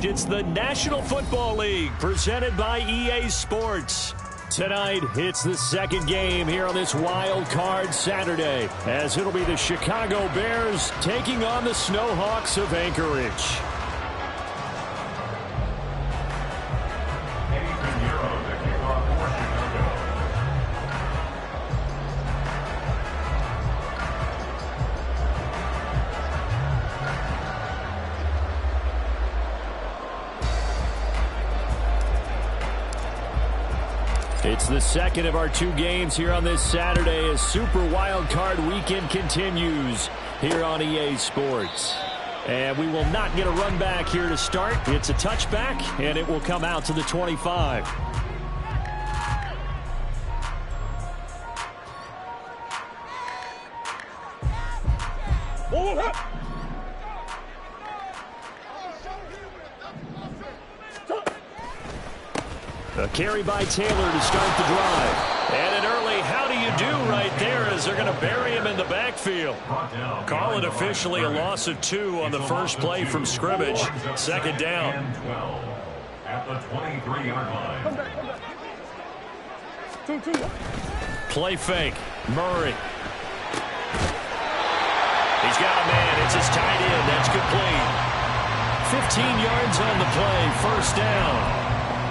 It's the National Football League presented by EA Sports. Tonight, it's the second game here on this Wild Card Saturday, as it'll be the Chicago Bears taking on the Snowhawks of Anchorage. It's the second of our two games here on this Saturday as Super Wild Card Weekend continues here on EA Sports. And we will not get a run back here to start. It's a touchback, and it will come out to the 25. A carry by Taylor to start the drive. And an early how do you do right there as they're going to bury him in the backfield. Call it officially a loss of 2 on the first play from scrimmage. Second down. At the 23-yard line. Play fake. Murray. He's got a man. It's his tight end. That's complete. 15 yards on the play. First down.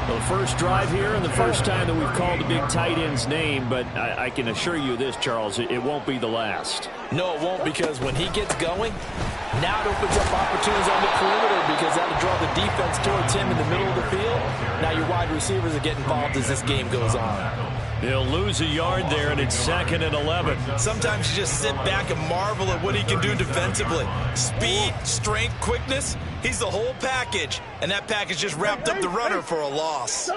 Well, the first drive here and the first time that we've called the big tight end's name, but I can assure you this, Charles, it won't be the last. No, it won't, because when he gets going, now it opens up opportunities on the perimeter because that'll draw the defense towards him in the middle of the field. Now your wide receivers are getting involved as this game goes on. He'll lose a yard there, and it's 2nd and 11. Sometimes you just sit back and marvel at what he can do defensively. Speed, strength, quickness, he's the whole package. And that package just wrapped up the runner for a loss.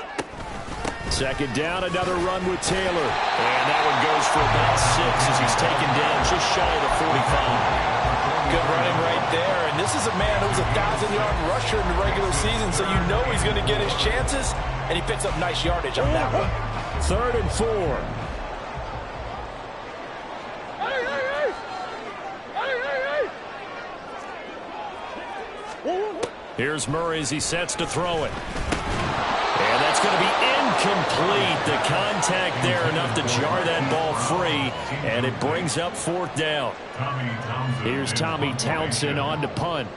Second down, another run with Taylor. And that one goes for about 6 as he's taken down just shy of the 45. Good running right there. And this is a man who's a 1,000-yard rusher in the regular season, so you know he's going to get his chances. And he picks up nice yardage on that one. 3rd and 4. Here's Murray as he sets to throw it. And that's going to be incomplete. The contact there enough to jar that ball free. And it brings up 4th down. Here's Tommy Townsend on to punt.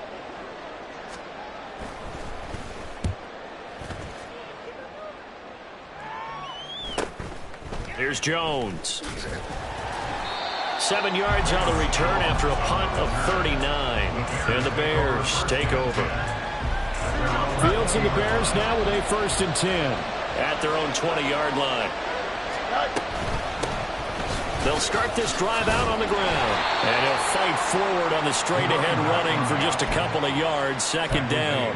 Here's Jones. 7 yards on the return after a punt of 39. And the Bears take over. Fields and the Bears now with a 1st and 10 at their own 20-yard line. They'll start this drive out on the ground. And he'll fight forward on the straight-ahead running for just a couple of yards. 2nd down.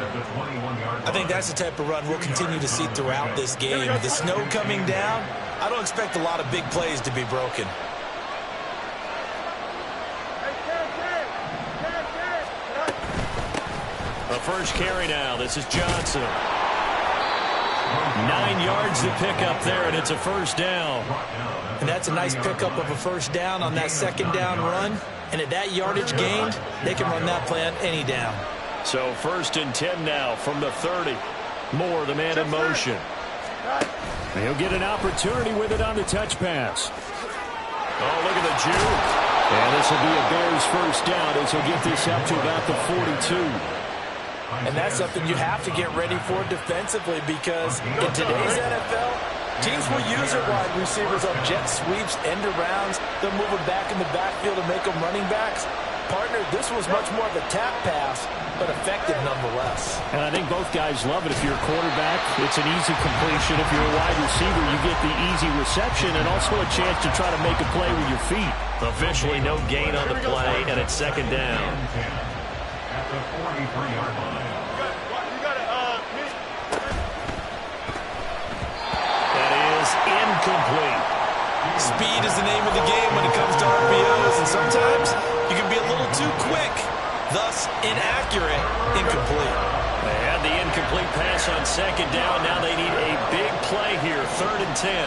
I think that's the type of run we'll continue to see throughout this game. With the snow coming down, I don't expect a lot of big plays to be broken. A first carry now. This is Johnson. 9 yards to pick up there, and it's a 1st down. And that's a nice pickup of a 1st down on that 2nd down run. And at that yardage gained, they can run that play on any down. So 1st and 10 now from the 30. Moore, the man in motion. And he'll get an opportunity with it on the touch pass. Oh, look at the juke. And this will be a Bears 1st down as he'll get this up to about the 42. And that's something you have to get ready for defensively, because in today's NFL, teams will use their wide receivers on jet sweeps, end arounds. They'll move them back in the backfield and make them running backs. Partner, this was much more of a tap pass, but effective nonetheless. And I think both guys love it. If you're a quarterback, it's an easy completion. If you're a wide receiver, you get the easy reception and also a chance to try to make a play with your feet. Officially no gain on the play, and it's 2nd down. At the 43-yard line. That is incomplete. Speed is the name of the game when it comes to RPOs, and sometimes you can be a little too quick, thus inaccurate, incomplete. They had the incomplete pass on 2nd down. Now they need a big play here, 3rd and 10.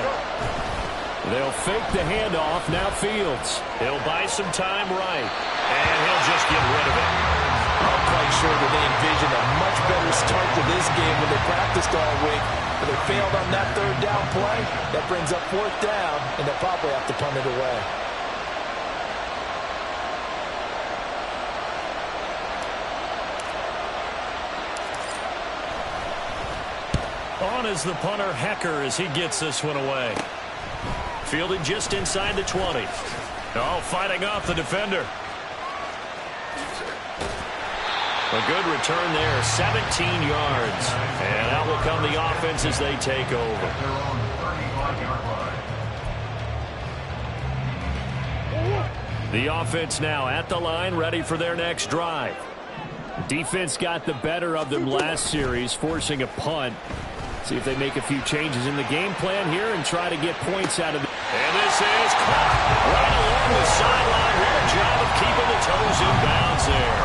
They'll fake the handoff. Now Fields. He'll buy some time right, and he'll just get rid of it. I'm quite sure that they envision a much better start to this game when they practiced all week. But they failed on that third down play. That brings up fourth down, and they'll probably have to punt it away. On is the punter, Hecker, as he gets this one away. Fielded just inside the 20. Oh, fighting off the defender. A good return there, 17 yards. And out will come the offense as they take over. The offense now at the line, ready for their next drive. Defense got the better of them last series, forcing a punt. See if they make a few changes in the game plan here and try to get points out of it. And this is caught right along the sideline. What a job of keeping the toes in bounds there.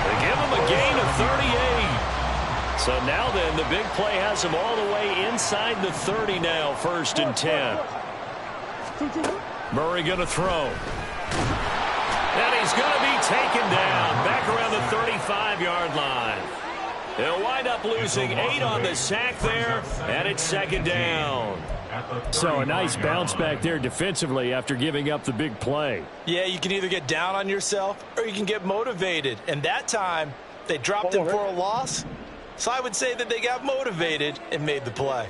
They give him a gain of 38. So now then, the big play has him all the way inside the 30 now, 1st and 10. Murray going to throw. And he's going to be taken down back around the 35-yard line. They'll wind up losing 8 on the sack there, and it's 2nd down. So a nice bounce back there defensively after giving up the big play. Yeah, you can either get down on yourself or you can get motivated. And that time, they dropped him for a loss. So I would say that they got motivated and made the play.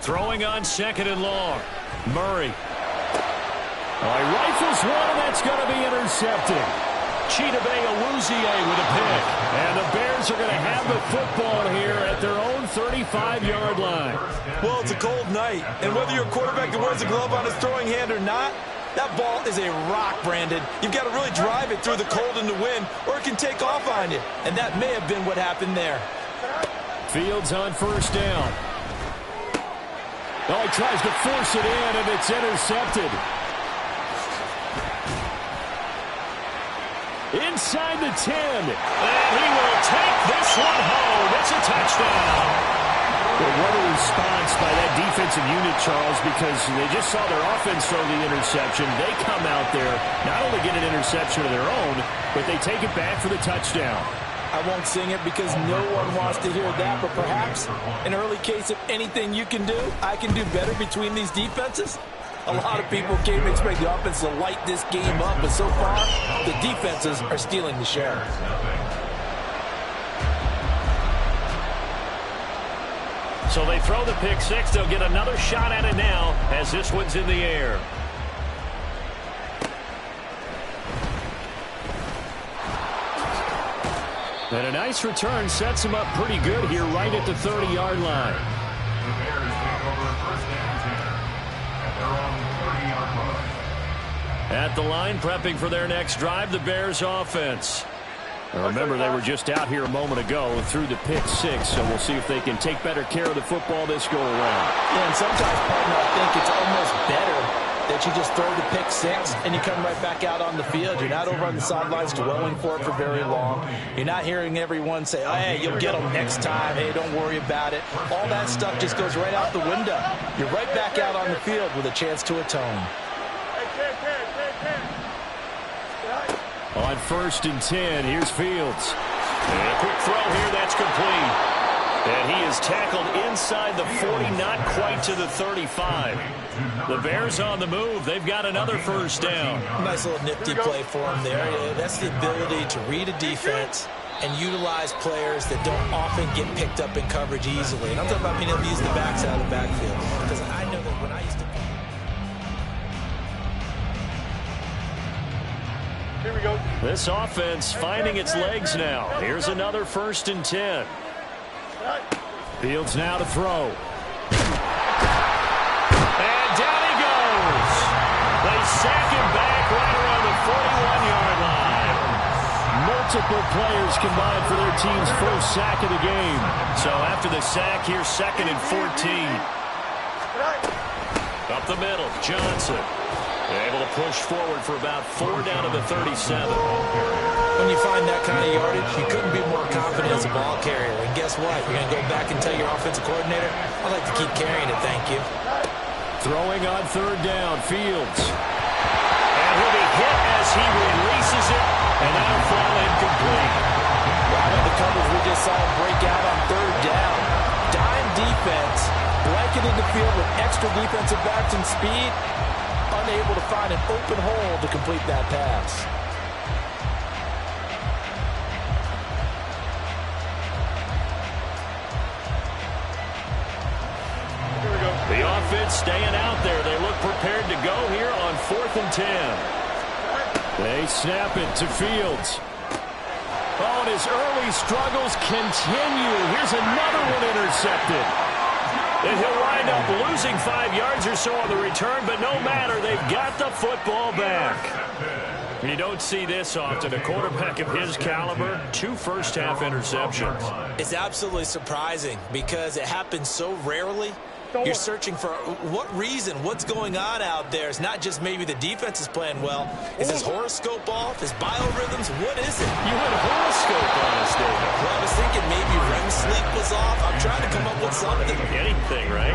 Throwing on 2nd and long. Murray. He rifles one, and that's going to be intercepted. Chidobe Awuzie with a pick. And the Bears are going to have the football here at their own 35-yard line. Well, it's a cold night, and whether you're a quarterback that wears a glove on his throwing hand or not, that ball is a rock, Brandon. You've got to really drive it through the cold and the wind, or it can take off on you. And that may have been what happened there. Fields on 1st down. He tries to force it in, and it's intercepted. Inside the 10. And he will take this one home. It's a touchdown. Well, what a response by that defensive unit, Charles, because they just saw their offense throw the interception. They come out there, not only get an interception of their own, but they take it back for the touchdown. I won't sing it because no one wants to hear that, but perhaps an early case of anything you can do, I can do better between these defenses. A lot of people came to expect the offense to light this game up, but so far, the defenses are stealing the show. So they throw the pick six. They'll get another shot at it now as this one's in the air. And a nice return sets him up pretty good here right at the 30-yard line. At the line, prepping for their next drive, the Bears offense. Now remember, they were just out here a moment ago through the pick six, so we'll see if they can take better care of the football this go around. Yeah, and sometimes, partner, I think it's almost better that you just throw the pick six and you come right back out on the field. You're not over on the sidelines dwelling for it for very long. You're not hearing everyone say, oh, hey, you'll get them next time. Hey, don't worry about it. All that stuff just goes right out the window. You're right back out on the field with a chance to atone. On 1st and 10, here's Fields. And a quick throw here, that's complete. And he is tackled inside the 40, not quite to the 35. The Bears on the move. They've got another 1st down. Nice little nifty play for him there. That's the ability to read a defense and utilize players that don't often get picked up in coverage easily. And I'm talking about being able to use the backs out of the backfield. Because I know that when I used to... Here we go. This offense finding its legs now. Here's another 1st and 10. Fields now to throw. And down he goes. They sack him back right around the 41-yard line. Multiple players combined for their team's first sack of the game. So after the sack, here's 2nd and 14. Up the middle, Johnson. Able to push forward for about 4 down to the 37. When you find that kind of yardage, you couldn't be more confident as a ball carrier. And guess what? You're going to go back and tell your offensive coordinator, I'd like to keep carrying it, thank you. Throwing on 3rd down, Fields. And he'll be hit as he releases it, and that'll fall incomplete. Right on the coverage, we just saw him break out on third down. Dime defense, blanketed the field with extra defensive backs and speed, unable to find an open hole to complete that pass. The offense staying out there. They look prepared to go here on 4th and 10. They snap it to Fields. Oh, and his early struggles continue. Here's another one intercepted. And he'll wind up losing 5 yards or so on the return, but no matter, they've got the football back. You don't see this often. A quarterback of his caliber, 2 first-half interceptions. It's absolutely surprising because it happens so rarely. You're searching for what reason, what's going on out there. It's not just maybe the defense is playing well. Is his horoscope off? His biorhythms? What is it? You had a horoscope on us, David. Well, I was thinking maybe REM sleep was off. I'm trying to come up with something. Anything, right?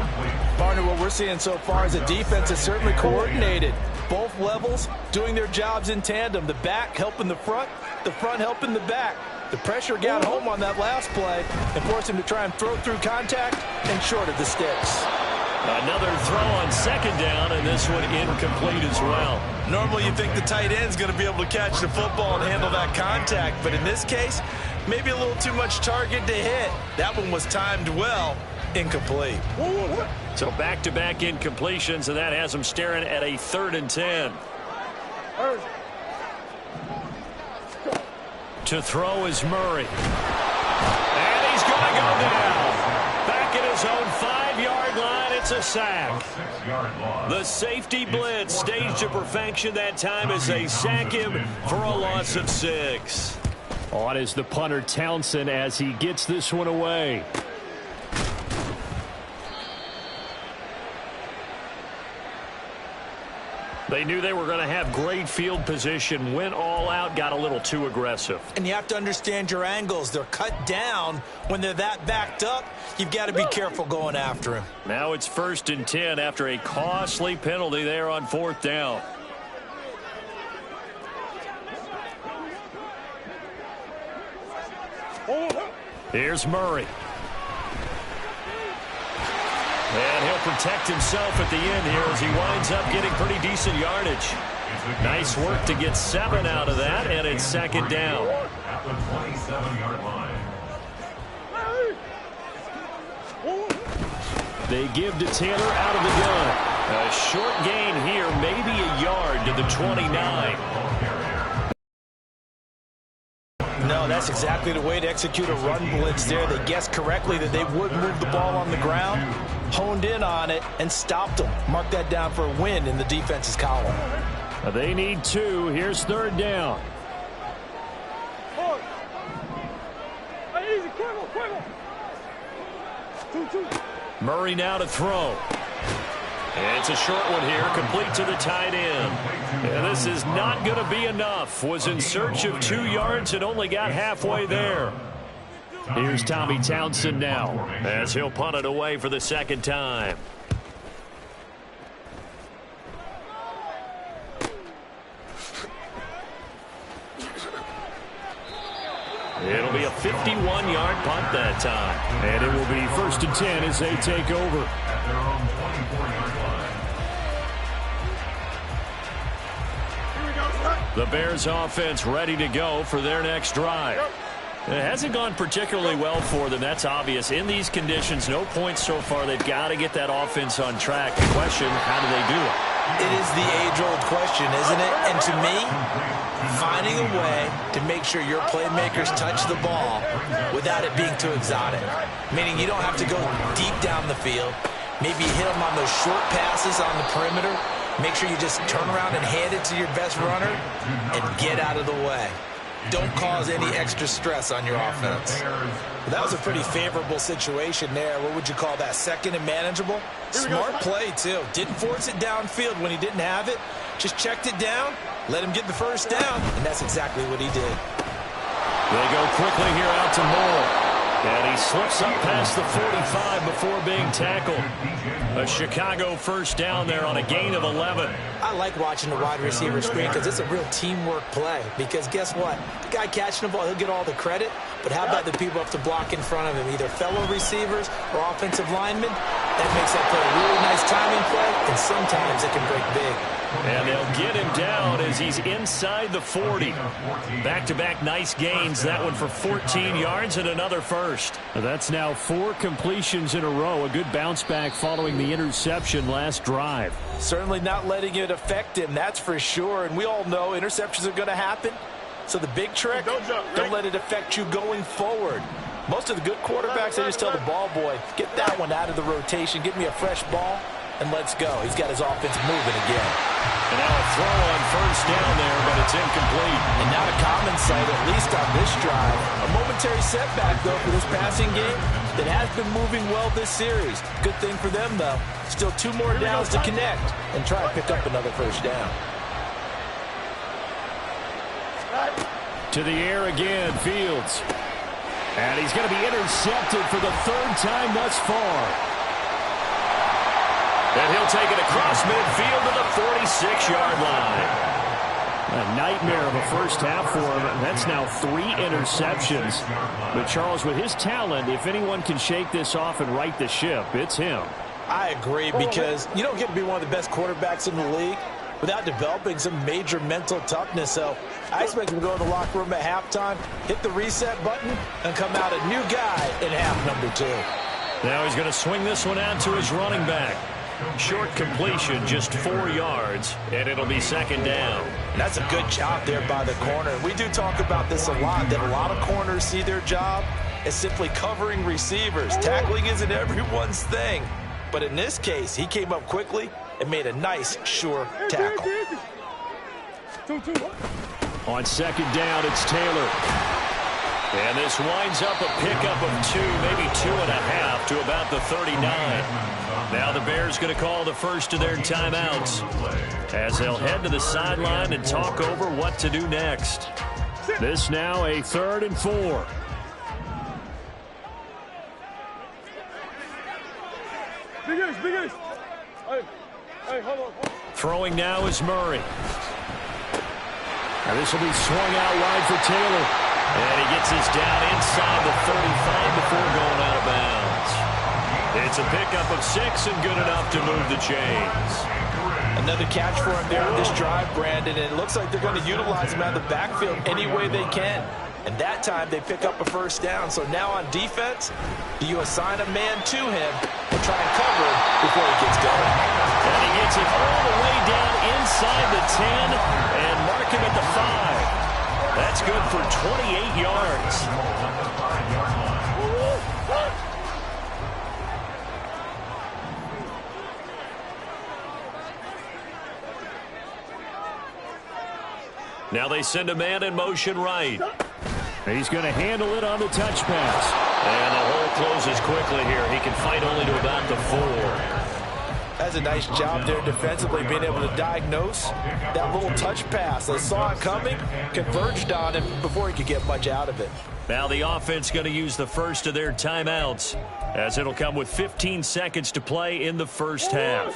Partner, what we're seeing so far is the defense is certainly coordinated. Both levels doing their jobs in tandem. The back helping the front helping the back. The pressure got home on that last play and forced him to try and throw through contact and short of the sticks. Another throw on 2nd down, and this one incomplete as well. Normally you think the tight end's going to be able to catch the football and handle that contact, but in this case, maybe a little too much target to hit. That one was timed well, incomplete. So back-to-back incompletions, and that has them staring at a 3rd and 10. To throw is Murray. And he's going to go down. Back at his own 5-yard line, it's a sack. The safety blitz staged to perfection that time as they sack him for a loss of 6. On is the punter Townsend as he gets this one away. They knew they were going to have great field position, went all out, got a little too aggressive. And you have to understand your angles. They're cut down. When they're that backed up, you've got to be careful going after him. Now it's 1st and 10 after a costly penalty there on 4th down. Here's Murray. And he'll protect himself at the end here as he winds up getting pretty decent yardage. Nice work to get 7 out of that, and it's 2nd down. At the 27-yard line. They give to Taylor out of the gun. A short gain here, maybe a yard to the 29. No, that's exactly the way to execute a run blitz there. They guessed correctly that they would move the ball on the ground, honed in on it, and stopped them. Mark that down for a win in the defense's column. They need 2. Here's 3rd down. Murray now to throw. And it's a short one here, complete to the tight end. And this is not going to be enough. Was in search of 2 yards and only got halfway there. Here's Tommy Townsend now as he'll punt it away for the 2nd time. It'll be a 51-yard punt that time. And it will be 1st and 10 as they take over. At their own 24-yard line. The Bears offense ready to go for their next drive. It hasn't gone particularly well for them. That's obvious. In these conditions, no points so far. They've got to get that offense on track. The question, how do they do it? It is the age-old question, isn't it? And to me, finding a way to make sure your playmakers touch the ball without it being too exotic. Meaning you don't have to go deep down the field. Maybe hit them on those short passes on the perimeter. Make sure you just turn around and hand it to your best runner and get out of the way. Don't cause any extra stress on your offense. That was a pretty favorable situation there. What would you call that? 2nd and manageable? Smart play, too. Didn't force it downfield when he didn't have it. Just checked it down, let him get the 1st down, and that's exactly what he did. They go quickly here out to Moore. And he slips up past the 45 before being tackled. A Chicago 1st down there on a gain of 11. I like watching the wide receiver screen because it's a real teamwork play. Because guess what? The guy catching the ball, he'll get all the credit. But how about the people up to block in front of him, either fellow receivers or offensive linemen? That makes that play a really nice timing play, and sometimes it can break big. And they'll get him down as he's inside the 40. Back-to-back nice gains. That one for 14 yards and another first. That's now 4 completions in a row. A good bounce back following the interception last drive. Certainly not letting it affect him, that's for sure. And we all know interceptions are going to happen. So the big trick, don't let it affect you going forward. Most of the good quarterbacks, they just tell the ball boy, get that one out of the rotation, give me a fresh ball, and let's go. He's got his offense moving again. And now a throw on first down there, but it's incomplete. And not a common sight, at least on this drive. A momentary setback, though, for this passing game that has been moving well this series. Good thing for them, though. Still 2 more downs to connect and try to pick up another first down. To the air again, Fields. And he's going to be intercepted for the 3rd time thus far. And he'll take it across midfield to the 46-yard line. A nightmare of a first half for him. That's now 3 interceptions. But Charles, with his talent, if anyone can shake this off and right the ship, it's him. I agree, because you don't get to be one of the best quarterbacks in the league without developing some major mental toughness. So I expect him to go in the locker room at halftime, hit the reset button, and come out a new guy in half number 2. Now he's going to swing this one out to his running back. Short completion, just 4 yards, and it'll be 2nd down. That's a good job there by the corner. We do talk about this a lot, that a lot of corners see their job as simply covering receivers. Tackling isn't everyone's thing. But in this case, he came up quickly and made a nice, sure tackle. On 2nd down, it's Taylor. And this winds up a pickup of 2, maybe 2.5 to about the 39. Now the Bears going to call the first of their timeouts as they'll head to the sideline and talk over what to do next. This now a 3rd and 4. Big Hey, hold on. Throwing now is Murray. And this will be swung out wide for Taylor. And he gets this down inside the 35 before going out of bounds. It's a pickup of 6 and good enough to move the chains. Another catch for him there on this drive, Brandon, and it looks like they're going to utilize him out of the backfield any way they can. And that time they pick up a first down. So now on defense, do you assign a man to him or try and cover him before he gets going? And he gets it all the way down inside the 10 and mark him at the 5. That's good for 28 yards. Now they send a man in motion right. He's going to handle it on the touch pass. And the hole closes quickly here. He can fight only to about the 4. That's a nice job there defensively, being able to diagnose that little touch pass. They saw it coming, converged on him before he could get much out of it. Now the offense going to use the first of their timeouts, as it'll come with 15 seconds to play in the first half.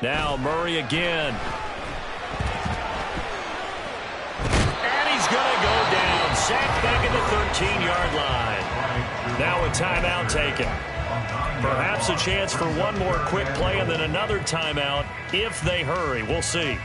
Now Murray again. And he's going to go down. Sacked back at the 13-yard line. Now a timeout taken. Perhaps a chance for one more quick play and then another timeout if they hurry. We'll see.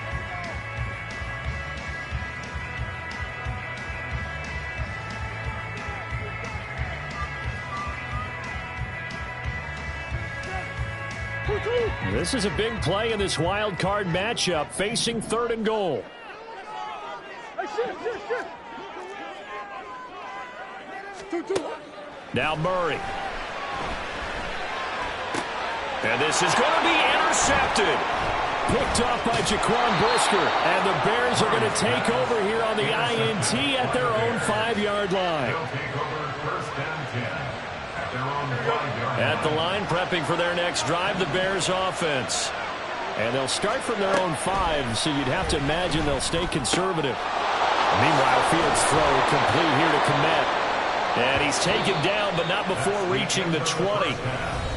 This is a big play in this wild card matchup, facing 3rd and goal. Now Murray. And this is going to be intercepted. Picked off by Jaquan Brisker. And the Bears are going to take over here on the INT at their own 5-yard line. At the line, prepping for their next drive, the Bears offense. And they'll start from their own 5, so you'd have to imagine they'll stay conservative. Meanwhile, Fields' throw complete here to Kmet. And he's taken down, but not before reaching the 20.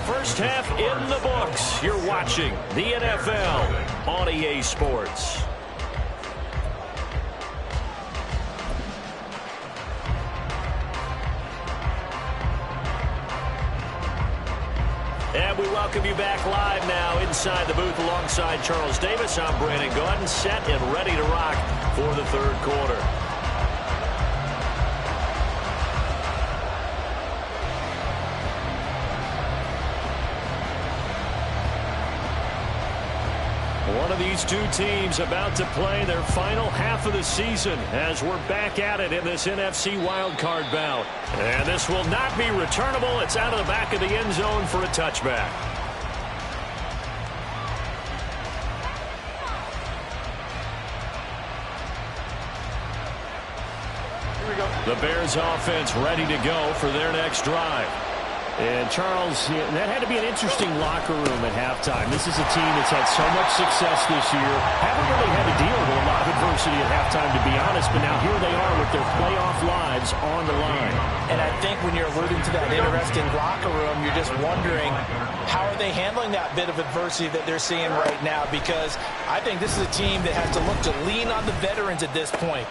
First half in the books. You're watching the NFL on EA Sports. And we welcome you back live now inside the booth alongside Charles Davis. I'm Brandon Gaudin, set and ready to rock for the third quarter. One of these two teams about to play their final half of the season as we're back at it in this NFC wildcard bout. And this will not be returnable. It's out of the back of the end zone for a touchback. Here we go. The Bears offense ready to go for their next drive. And, Charles, that had to be an interesting locker room at halftime. This is a team that's had so much success this year. Haven't really had to deal with a lot of adversity at halftime, to be honest. But now here they are with their playoff lives on the line. And I think when you're alluding to that interesting locker room, you're just wondering, how are they handling that bit of adversity that they're seeing right now? Because I think this is a team that has to look to lean on the veterans at this point.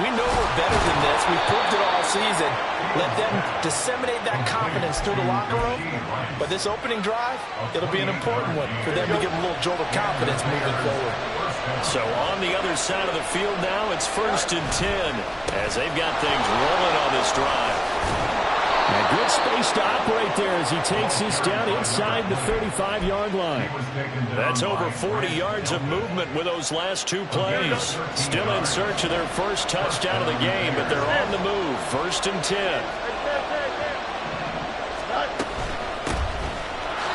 We know we're better than this. We've proved it all season. Let them disseminate that confidence through the locker room. But this opening drive, it'll be an important one for them to give them a little jolt of confidence moving forward. So on the other side of the field now, it's 1st and 10 as they've got things rolling on this drive. A good space to operate there as he takes this down inside the 35-yard line. That's over 40 yards of movement with those last two plays. Still in search of their first touchdown of the game, but they're on the move. 1st and 10.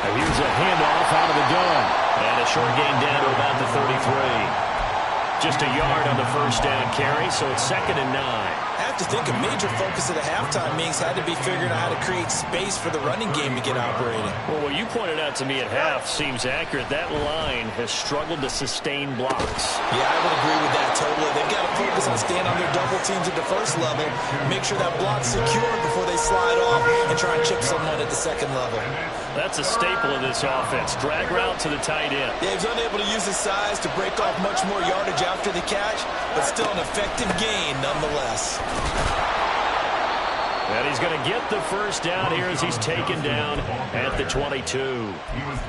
And here's a handoff out of the gun. And a short gain down to about the 33. Just a yard on the first down carry, so it's 2nd and 9. I have to think a major focus of the halftime meetings had to be figuring out how to create space for the running game to get operating. Well, what you pointed out to me at half seems accurate. That line has struggled to sustain blocks. Yeah, I would agree with that totally. They've got to focus on staying on their double teams at the first level, make sure that block's secure before they slide off and try and chip someone at the second level. That's a staple of this offense. Drag route to the tight end. Yeah, he's unable to use his size to break off much more yardage after the catch, but still an effective gain nonetheless. And he's going to get the first down here as he's taken down at the 22.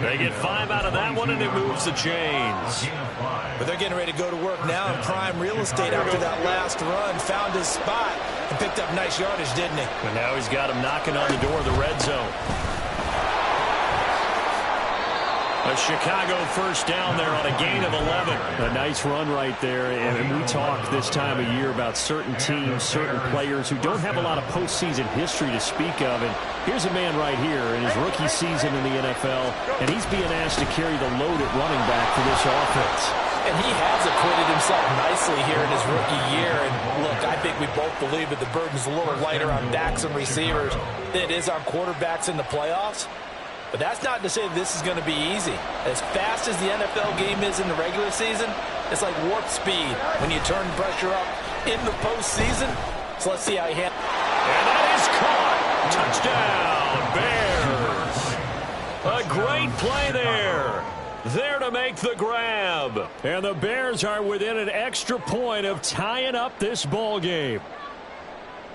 They get 5 out of that one, and it moves the chains. But they're getting ready to go to work now in prime real estate after that last run. Found his spot and picked up nice yardage, didn't he? And now he's got him knocking on the door of the red zone. A Chicago first down there on a gain of 11. A nice run right there. And we talk this time of year about certain teams, certain players who don't have a lot of postseason history to speak of. And here's a man right here in his rookie season in the NFL, and he's being asked to carry the load at running back for this offense. And he has acquitted himself nicely here in his rookie year. And look, I think we both believe that the burden's a little lighter on backs and receivers than it is on quarterbacks in the playoffs. But that's not to say that this is going to be easy. As fast as the NFL game is in the regular season, it's like warp speed when you turn pressure up in the postseason. So let's see how he handles it. And that is caught. Touchdown, Bears. A great play there. There to make the grab. And the Bears are within an extra point of tying up this ball game.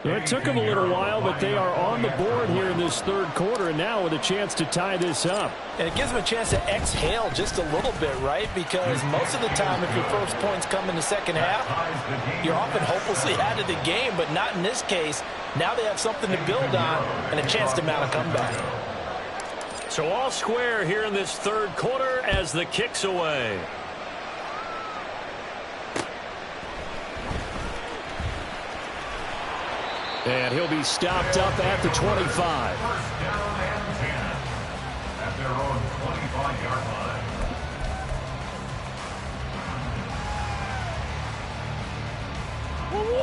It took them a little while, but they are on the board here in this third quarter, and now with a chance to tie this up. And it gives them a chance to exhale just a little bit, right? Because most of the time, if your first points come in the second half, you're often hopelessly out of the game, but not in this case. Now they have something to build on and a chance to mount a comeback. So all square here in this third quarter as the kick's away. And he'll be stopped up at the 25. First down and 10 at their own 25-yard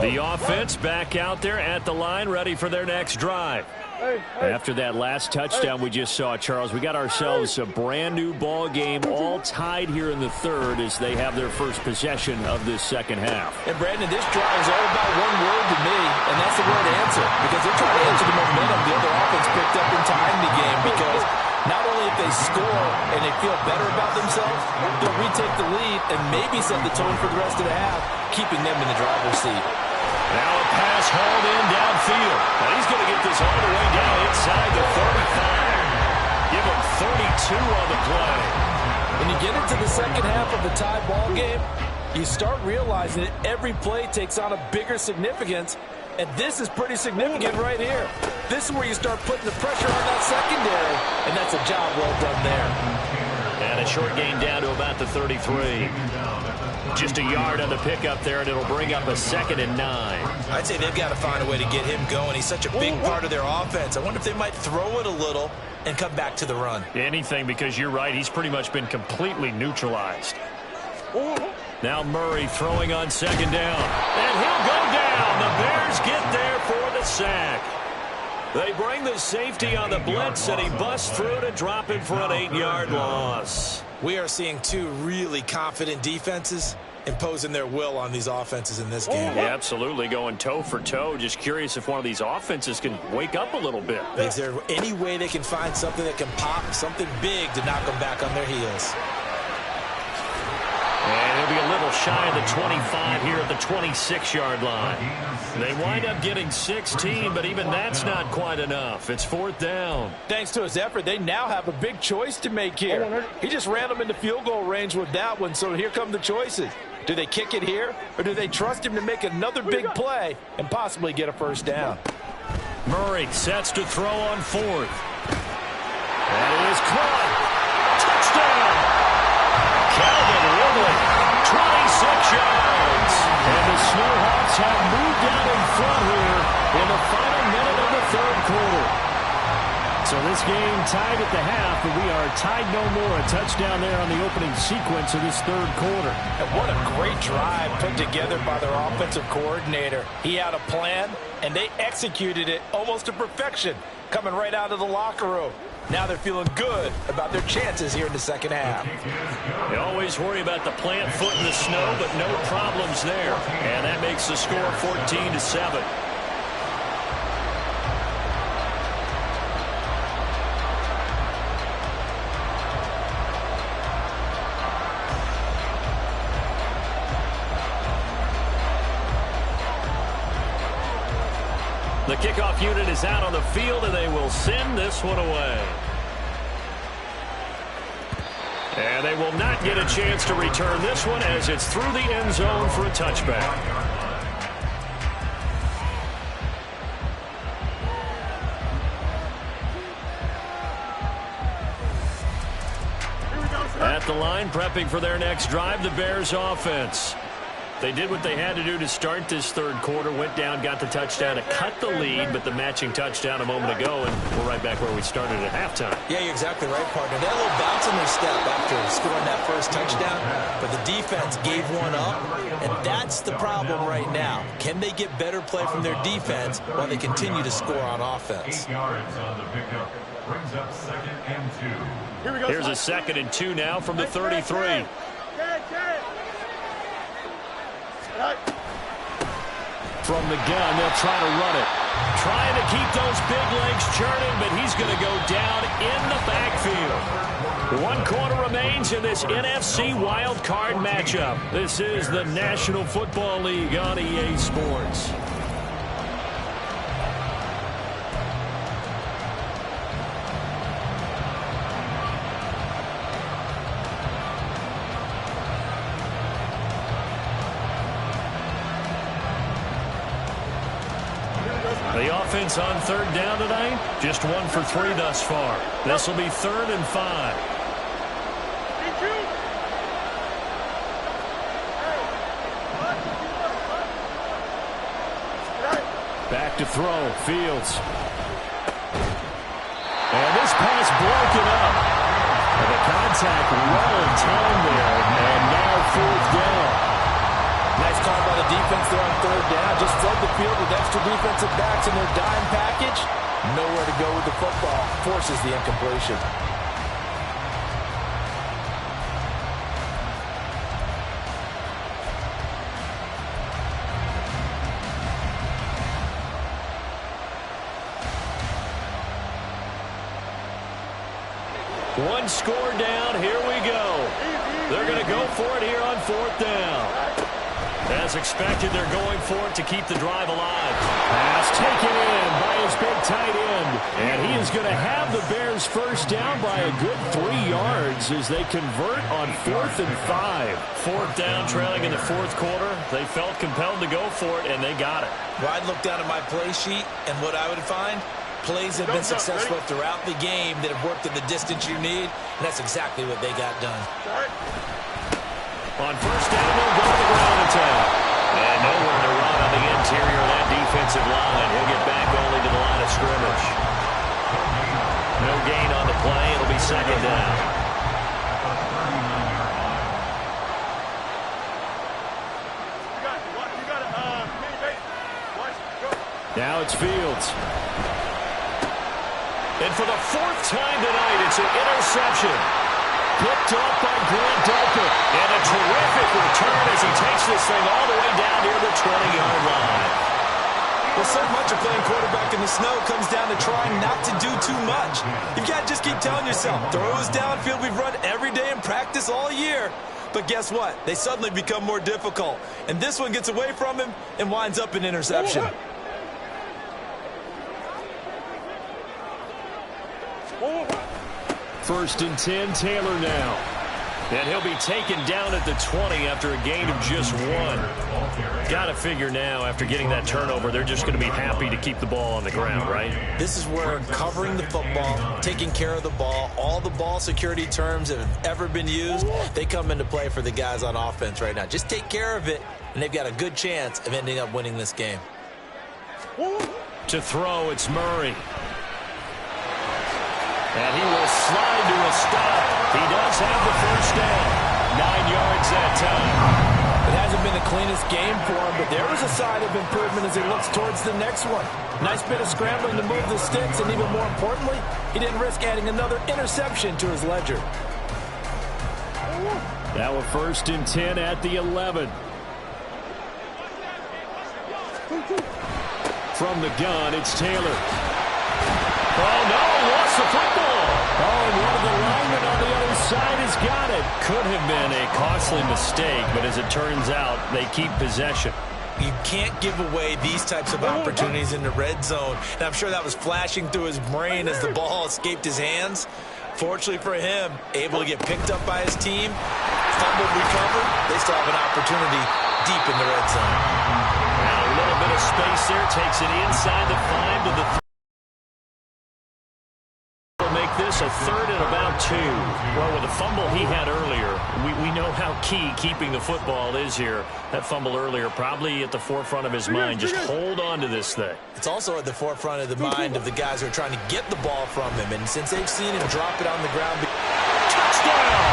line. The offense back out there at the line, ready for their next drive. After that last touchdown we just saw, Charles, we got ourselves a brand-new ball game, all tied here in the third as they have their first possession of this second half. And, Brandon, this drive is all about one word to me, and that's the word answer, because they're trying to answer the momentum the other offense picked up in time the game, because not only if they score and they feel better about themselves, they'll retake the lead and maybe set the tone for the rest of the half, keeping them in the driver's seat. Now a pass hauled in downfield. And he's going to get this all the way down inside the 35. Give him 32 on the play. When you get into the second half of a tie ball game, you start realizing that every play takes on a bigger significance, and this is pretty significant right here. This is where you start putting the pressure on that secondary, and that's a job well done there. And a short gain down to about the 33. Just a yard on the pickup there, and it'll bring up a 2nd and 9. I'd say they've got to find a way to get him going. He's such a big part of their offense. I wonder if they might throw it a little and come back to the run. Anything, because you're right. He's pretty much been completely neutralized. Now Murray throwing on 2nd down. And he'll go down. The Bears get there for the sack. They bring the safety on the blitz, and he busts through to drop it for an 8-yard loss. We are seeing two really confident defenses imposing their will on these offenses in this game. Yeah, absolutely, going toe for toe. Just curious if one of these offenses can wake up a little bit. Is there any way they can find something that can pop, something big to knock them back on their heels? And he'll be a little shy of the 25 here at the 26-yard line. They wind up getting 16, but even that's not quite enough. It's 4th down. Thanks to his effort, they now have a big choice to make here. He just ran them into field goal range with that one, so here come the choices. Do they kick it here, or do they trust him to make another big play and possibly get a first down? Murray sets to throw on 4th. That is caught. Touchdown! Calvin Ridley, 26 yards. And the Snowhawks have moved out in front here in the final minute of the third quarter. So this game tied at the half, but we are tied no more. A touchdown there on the opening sequence of this third quarter. And what a great drive put together by their offensive coordinator. He had a plan, and they executed it almost to perfection, coming right out of the locker room. Now they're feeling good about their chances here in the second half. They always worry about the plant foot in the snow, but no problems there. And that makes the score 14-7. The kickoff unit is out on the field, and they will send this one away. And they will not get a chance to return this one as it's through the end zone for a touchback. At the line, prepping for their next drive, the Bears offense. They did what they had to do to start this third quarter, went down, got the touchdown to cut the lead, but the matching touchdown a moment ago, and we're right back where we started at halftime. Yeah, you're exactly right, partner. They had a little bounce in their step after scoring that first touchdown, but the defense gave one up, and that's the problem right now. Can they get better play from their defense while they continue to score on offense? 8 yards on the pickup. Brings up 2nd and 2. Here's a 2nd and 2 now from the 33. From the gun, they'll try to run it. Trying to keep those big legs churning, but he's going to go down in the backfield. 1 quarter remains in this NFC wild card matchup. This is the National Football League on EA Sports. The offense on 3rd down tonight, just 1 for 3 thus far. This will be 3rd and 5. Back to throw, Fields. And this pass broken up. And the contact well in time there, and now 4th down. Nice call by the defense there on 3rd down. Just flood the field with extra defensive backs in their dime package. Nowhere to go with the football. Forces the incompletion. One score down. Here we go. They're going to go for it here on 4th down. As expected, they're going for it to keep the drive alive. Pass taken in by his big tight end. And he is going to have the Bears first down by a good 3 yards as they convert on 4th and 5. 4th down, trailing in the 4th quarter. They felt compelled to go for it, and they got it. Well, I'd look down at my play sheet, and what I would find, plays have been successful throughout the game that have worked at the distance you need, and that's exactly what they got done. On 1st down, they'll go to the ground attack. And nowhere to run on the interior of that defensive line. He'll get back only to the line of scrimmage. No gain on the play. It'll be 2nd down. Now it's Fields. And for the 4th time tonight, it's an interception. Picked up by Grant Delpit. And a terrific return as he takes this thing all the way down near the 20-yard line. Well, so much of playing quarterback in the snow comes down to trying not to do too much. You've got to just keep telling yourself, throws downfield we've run every day in practice all year. But guess what? They suddenly become more difficult. And this one gets away from him and winds up an interception. First and 10, Taylor now. And he'll be taken down at the 20 after a gain of just 1. Got to figure now, after getting that turnover, they're just going to be happy to keep the ball on the ground, right? This is where covering the football, taking care of the ball, all the ball security terms that have ever been used, they come into play for the guys on offense right now. Just take care of it, and they've got a good chance of ending up winning this game. To throw, it's Murray. And he will slide to a stop. He does have the first down. 9 yards that time. It hasn't been the cleanest game for him, but there was a sign of improvement as he looks towards the next one. Nice bit of scrambling to move the sticks, and even more importantly, he didn't risk adding another interception to his ledger. Now a 1st and 10 at the 11. From the gun, it's Taylor. Oh, no, lost the football. Oh, and one of the linemen on the other side has got it. Could have been a costly mistake, but as it turns out, they keep possession. You can't give away these types of opportunities in the red zone. And I'm sure that was flashing through his brain as the ball escaped his hands. Fortunately for him, able to get picked up by his team, fumbled, recovered. They still have an opportunity deep in the red zone. And a little bit of space there, takes it inside the 5 to the 3. Make this a 3rd and about 2. Well, with the fumble he had earlier, we know how key keeping the football is here. That fumble earlier probably at the forefront of his mind. Just hold on to this thing. It's also at the forefront of the mind of the guys who are trying to get the ball from him. And since they've seen him drop it on the ground. Touchdown!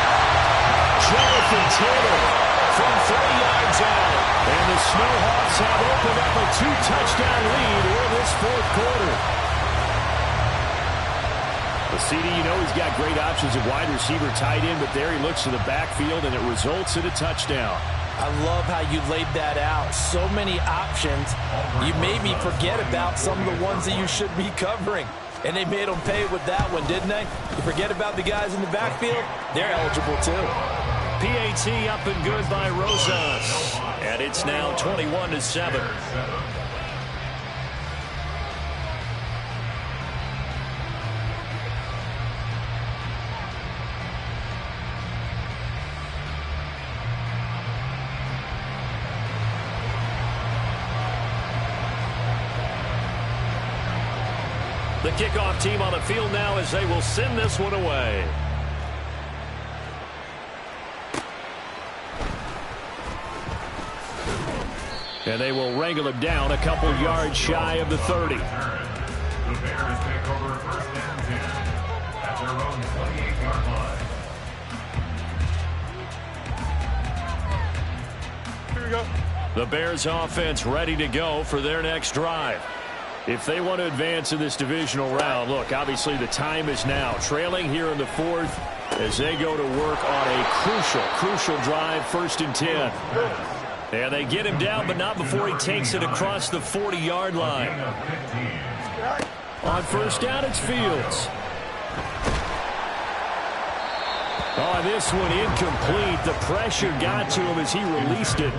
Jonathan Taylor from 3 yards out. And the Snowhawks have opened up a 2-touchdown lead in this 4th quarter. Well, CD, you know he's got great options at wide receiver, tight end, but there he looks to the backfield, and it results in a touchdown. I love how you laid that out. So many options. You made me forget about some of the ones that you should be covering. And they made them pay with that one, didn't they? You forget about the guys in the backfield, they're eligible too. PAT up and good by Rosas. And it's now 21-7. The kickoff team on the field now as they will send this one away. And they will wrangle him down a couple yards shy of the 30. The Bears take over 1st and 10 at their own 28-yard line. Here we go. The Bears offense ready to go for their next drive. if they want to advance in this divisional round. Look, obviously the time is now. Trailing here in the fourth as they go to work on a crucial drive, 1st and 10. And they get him down, but not before he takes it across the 40-yard line. On 1st down, it's Fields. Oh, this one incomplete. The pressure got to him as he released it.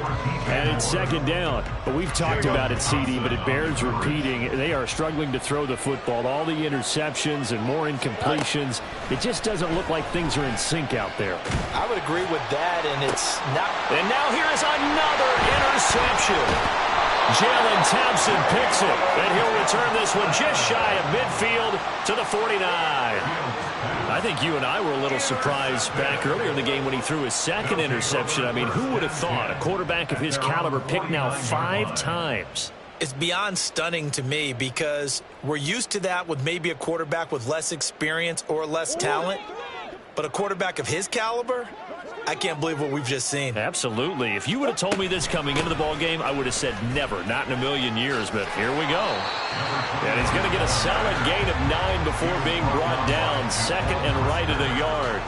And it's 2nd down. But we've talked about it, CD, but it bears repeating. They are struggling to throw the football. All the interceptions and more incompletions. It just doesn't look like things are in sync out there. I would agree with that, and it's not. And now here is another interception. Jalen Thompson picks it, and he'll return this one just shy of midfield to the 49. I think you and I were a little surprised back earlier in the game when he threw his 2nd interception. I mean, who would have thought a quarterback of his caliber picked now 5 times? It's beyond stunning to me because we're used to that with maybe a quarterback with less experience or less talent. But a quarterback of his caliber, I can't believe what we've just seen. Absolutely. If you would have told me this coming into the ball game, I would have said never, not in a million years. But here we go. And he's going to get a solid gain of 9 before being brought down. 2nd and right at a yard.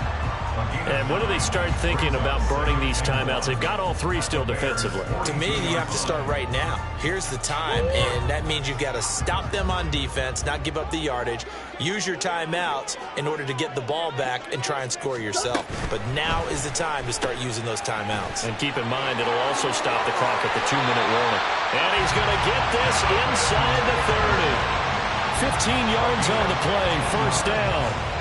And when do they start thinking about burning these timeouts? They've got all 3 still defensively. To me, you have to start right now. Here's the time, and that means you've got to stop them on defense, not give up the yardage, use your timeouts in order to get the ball back and try and score yourself. But now is the time to start using those timeouts. And keep in mind, it'll also stop the clock at the 2-minute warning. And he's going to get this inside the 30. 15 yards on the play, 1st down.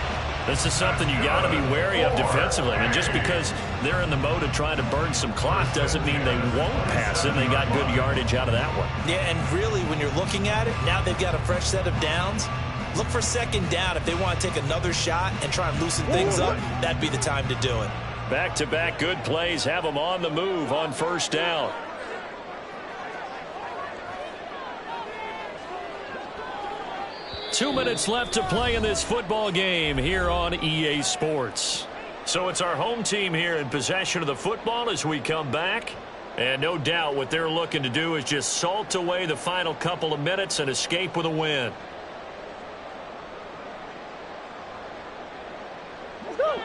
This is something you got to be wary of defensively. I mean, just because they're in the mode of trying to burn some clock doesn't mean they won't pass it. They got good yardage out of that one. Yeah, and really, when you're looking at it, now they've got a fresh set of downs. Look for 2nd down. If they want to take another shot and try and loosen things up, that'd be the time to do it. Back-to-back good plays have them on the move on 1st down. Two minutes left to play in this football game here on EA Sports. So it's our home team here in possession of the football as we come back. And no doubt what they're looking to do is just salt away the final couple of minutes and escape with a win. Let's go.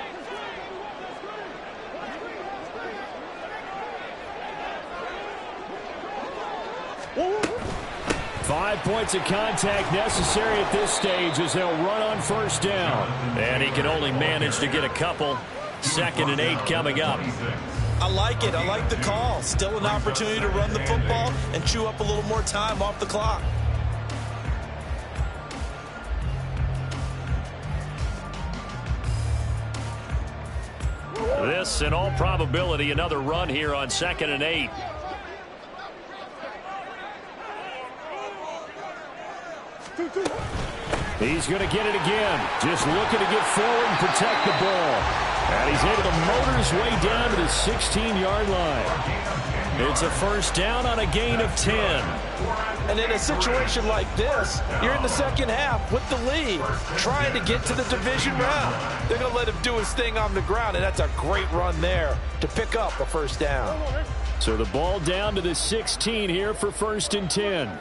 5 points of contact necessary at this stage as they'll run on 1st down. And he can only manage to get a couple. 2nd and 8 coming up. I like it. I like the call. Still an opportunity to run the football and chew up a little more time off the clock. This, in all probability, another run here on 2nd and 8. He's going to get it again. Just looking to get forward and protect the ball. And he's able to motor his way down to the 16-yard line. It's a 1st down on a gain of 10. And in a situation like this, you're in the 2nd half with the lead, trying to get to the division round. They're going to let him do his thing on the ground, and that's a great run there to pick up a 1st down. So the ball down to the 16 here for 1st and 10.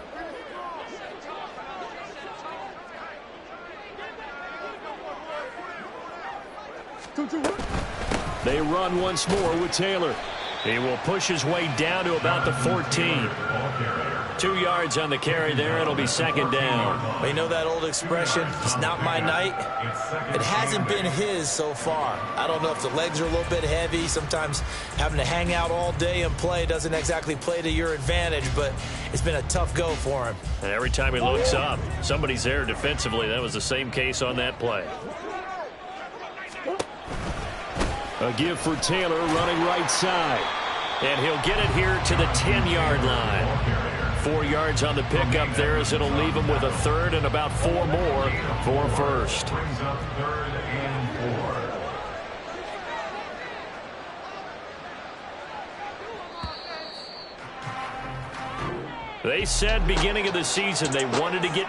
They run once more with Taylor. He will push his way down to about the 14. 2 yards on the carry there. It'll be 2nd down. Well, you know that old expression, it's not my night? It hasn't been his so far. I don't know if the legs are a little bit heavy. Sometimes having to hang out all day and play doesn't exactly play to your advantage, but it's been a tough go for him. And every time he looks up, somebody's there defensively. That was the same case on that play. A give for Taylor running right side. And he'll get it here to the 10-yard line. 4 yards on the pickup there as it'll leave him with a 3rd and about 4 more for 1st. Brings up 3rd and 4. They said beginning of the season they wanted to get